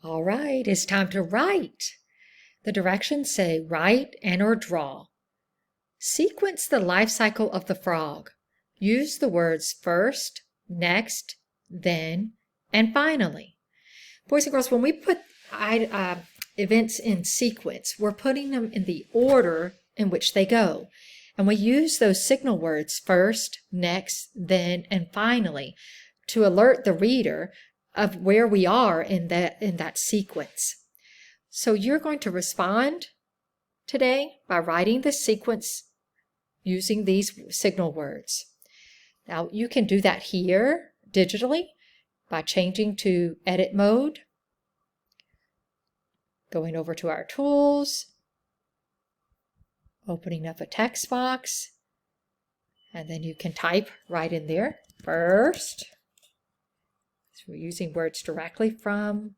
All right, it's time to write. The directions say write and or draw. Sequence the life cycle of the frog. Use the words first, next, then, and finally. Boys and girls, when we put events in sequence, we're putting them in the order in which they go. And we use those signal words first, next, then, and finally to alert the reader of where we are in that sequence. So you're going to respond today by writing the sequence using these signal words. Now you can do that here digitally by changing to edit mode, going over to our tools, opening up a text box, and then you can type right in there first. So we're using words directly from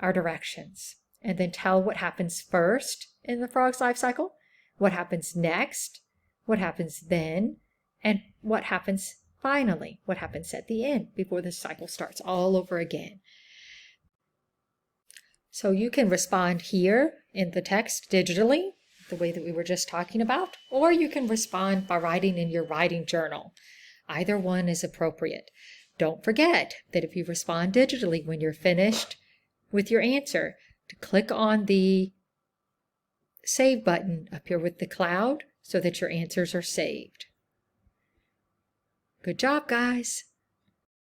our directions. And then tell what happens first in the frog's life cycle, what happens next, what happens then, and what happens finally, what happens at the end before the cycle starts all over again. So you can respond here in the text digitally, the way that we were just talking about, or you can respond by writing in your writing journal. Either one is appropriate. Don't forget that if you respond digitally when you're finished with your answer, to click on the Save button up here with the cloud so that your answers are saved. Good job, guys!